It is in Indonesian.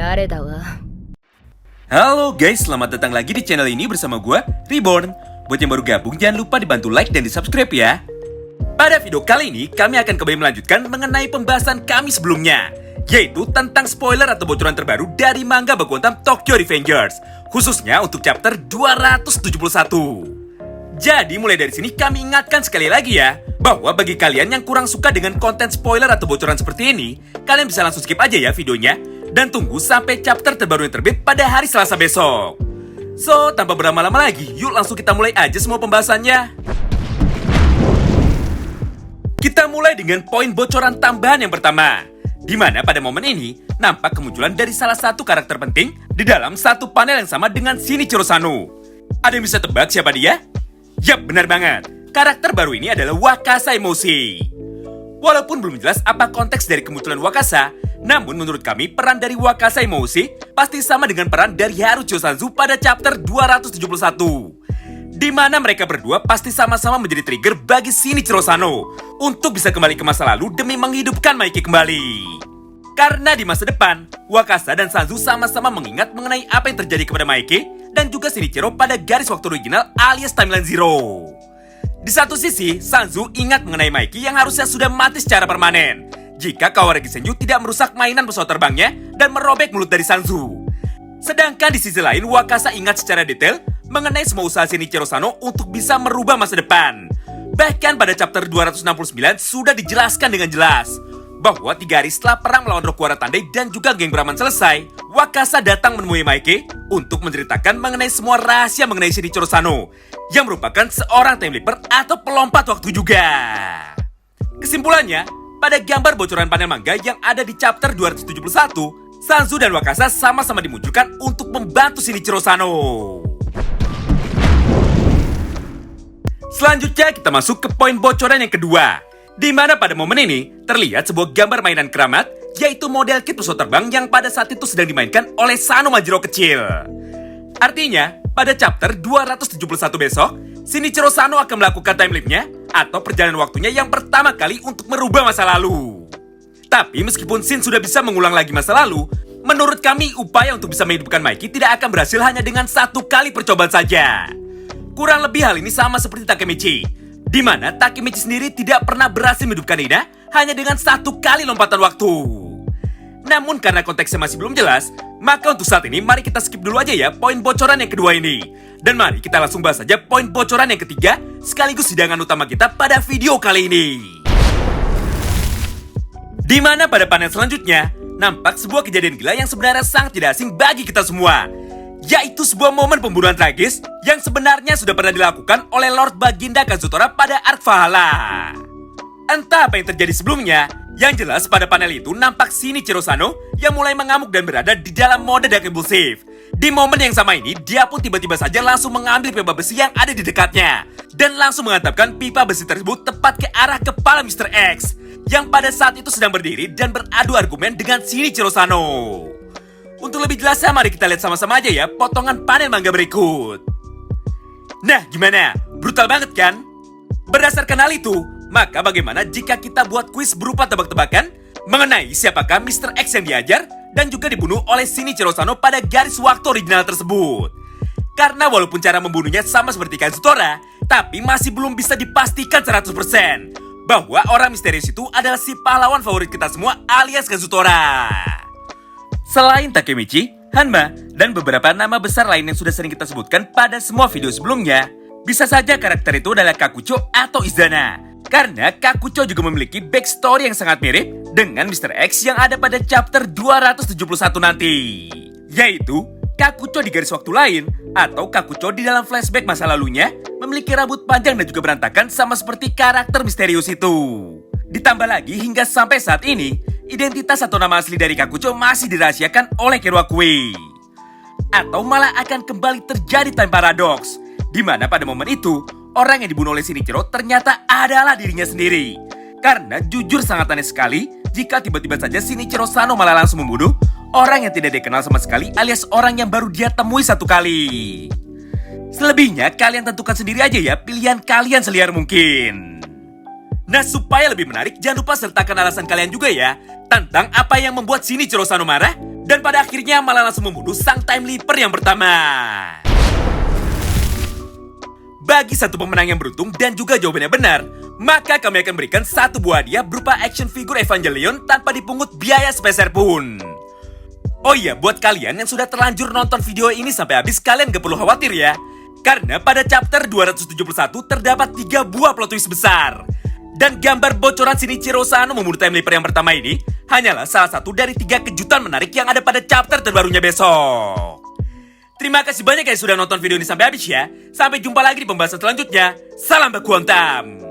誰だわ。 Halo guys, selamat datang lagi di channel ini bersama gue, Reborn. Buat yang baru gabung, jangan lupa dibantu like dan di subscribe ya. Pada video kali ini, kami akan kembali melanjutkan mengenai pembahasan kami sebelumnya, yaitu tentang spoiler atau bocoran terbaru dari manga Bakugan Tokyo Revengers, khususnya untuk chapter 271. Jadi mulai dari sini kami ingatkan sekali lagi ya, bahwa bagi kalian yang kurang suka dengan konten spoiler atau bocoran seperti ini, kalian bisa langsung skip aja ya videonya, dan tunggu sampai chapter terbaru yang terbit pada hari Selasa besok. So, tanpa berlama-lama lagi, yuk langsung kita mulai aja semua pembahasannya. Kita mulai dengan poin bocoran tambahan yang pertama, di mana pada momen ini nampak kemunculan dari salah satu karakter penting di dalam satu panel yang sama dengan Shinichiro Sano. Ada yang bisa tebak siapa dia? Yap, benar banget. Karakter baru ini adalah Wakasa Emoshi. Walaupun belum jelas apa konteks dari kemunculan Wakasa, namun menurut kami peran dari Wakasa Emoshi pasti sama dengan peran dari Harucho Sanzu pada chapter 271. Di mana mereka berdua pasti sama-sama menjadi trigger bagi Shinichiro Sano untuk bisa kembali ke masa lalu demi menghidupkan Maiki kembali. Karena di masa depan, Wakasa dan Sanzu sama-sama mengingat mengenai apa yang terjadi kepada Maiki dan juga Shinichiro pada garis waktu original alias Timeline Zero. Di satu sisi, Sanzu ingat mengenai Maiki yang harusnya sudah mati secara permanen jika Kawaragi Senju tidak merusak mainan pesawat terbangnya dan merobek mulut dari Sanzu. Sedangkan di sisi lain, Wakasa ingat secara detail mengenai semua usaha Shinichiro Sano untuk bisa merubah masa depan. Bahkan pada chapter 269 sudah dijelaskan dengan jelas bahwa 3 hari setelah perang melawan Rokuara Tandai dan juga geng Brahman selesai, Wakasa datang menemui Maiki untuk menceritakan mengenai semua rahasia mengenai Shinichiro Sano yang merupakan seorang time leaper atau pelompat waktu juga. Kesimpulannya, pada gambar bocoran panel manga yang ada di chapter 271, Sanzu dan Wakasa sama-sama dimunculkan untuk membantu Shinichiro Sano. Selanjutnya kita masuk ke poin bocoran yang kedua, di mana pada momen ini terlihat sebuah gambar mainan keramat, yaitu model kit pesawat terbang yang pada saat itu sedang dimainkan oleh Sano Majiro kecil. Artinya, pada chapter 271 besok, Shinichiro Sano akan melakukan time leap-nya atau perjalanan waktunya yang pertama kali untuk merubah masa lalu. Tapi meskipun Shin sudah bisa mengulang lagi masa lalu, menurut kami upaya untuk bisa menghidupkan Maiki tidak akan berhasil hanya dengan satu kali percobaan saja. Kurang lebih hal ini sama seperti Takemichi, di mana Takemichi sendiri tidak pernah berhasil menghidupkan Ina hanya dengan satu kali lompatan waktu. Namun karena konteksnya masih belum jelas, maka untuk saat ini mari kita skip dulu aja ya poin bocoran yang kedua ini. Dan mari kita langsung bahas saja poin bocoran yang ketiga, sekaligus hidangan utama kita pada video kali ini. Di mana pada panel selanjutnya, nampak sebuah kejadian gila yang sebenarnya sangat tidak asing bagi kita semua, yaitu sebuah momen pembunuhan tragis yang sebenarnya sudah pernah dilakukan oleh Lord Baginda Kazutora pada Arc Valhalla. Entah apa yang terjadi sebelumnya, yang jelas pada panel itu nampak Shinichiro Sano yang mulai mengamuk dan berada di dalam mode dark impulsif. Di momen yang sama ini, dia pun tiba-tiba saja langsung mengambil pipa besi yang ada di dekatnya dan langsung menghantamkan pipa besi tersebut tepat ke arah kepala Mr. X yang pada saat itu sedang berdiri dan beradu argumen dengan Shinichiro Sano. Untuk lebih jelasnya, mari kita lihat sama-sama aja ya potongan panel manga berikut. Nah, gimana? Brutal banget kan? Berdasarkan hal itu, maka bagaimana jika kita buat kuis berupa tebak-tebakan mengenai siapakah Mr. X yang diajar dan juga dibunuh oleh Shinichiro Sano pada garis waktu original tersebut? Karena walaupun cara membunuhnya sama seperti Kazutora, tapi masih belum bisa dipastikan 100% bahwa orang misterius itu adalah si pahlawan favorit kita semua alias Kazutora. Selain Takemichi, Hanma, dan beberapa nama besar lain yang sudah sering kita sebutkan pada semua video sebelumnya, bisa saja karakter itu adalah Kakucho atau Izana. Karena Kakucho juga memiliki backstory yang sangat mirip dengan Mr. X yang ada pada chapter 271 nanti. Yaitu, Kakucho di garis waktu lain, atau Kakucho di dalam flashback masa lalunya, memiliki rambut panjang dan juga berantakan sama seperti karakter misterius itu. Ditambah lagi hingga sampai saat ini, identitas atau nama asli dari Kakucho masih dirahasiakan oleh Kiruakui. Atau malah akan kembali terjadi time paradox, di mana pada momen itu, orang yang dibunuh oleh Shinichiro ternyata adalah dirinya sendiri. Karena jujur sangat aneh sekali jika tiba-tiba saja Shinichiro Sano malah langsung membunuh orang yang tidak dikenal sama sekali alias orang yang baru dia temui satu kali. Selebihnya kalian tentukan sendiri aja ya pilihan kalian seliar mungkin. Nah, supaya lebih menarik, jangan lupa sertakan alasan kalian juga ya tentang apa yang membuat Shinichiro Sano marah Dan pada akhirnya malah langsung membunuh sang Time Leaper yang pertama. Bagi satu pemenang yang beruntung dan juga jawabannya benar, maka kami akan berikan satu buah hadiah berupa action figure Evangelion tanpa dipungut biaya sepeser pun. Oh iya, buat kalian yang sudah terlanjur nonton video ini sampai habis, kalian gak perlu khawatir ya. Karena pada chapter 271 terdapat 3 buah plot twist besar. Dan gambar bocoran Shinichiro Sano membunuh Time Leaper yang pertama ini hanyalah salah satu dari 3 kejutan menarik yang ada pada chapter terbarunya besok. Terima kasih banyak yang sudah nonton video ini sampai habis ya. Sampai jumpa lagi di pembahasan selanjutnya. Salam baku hantam.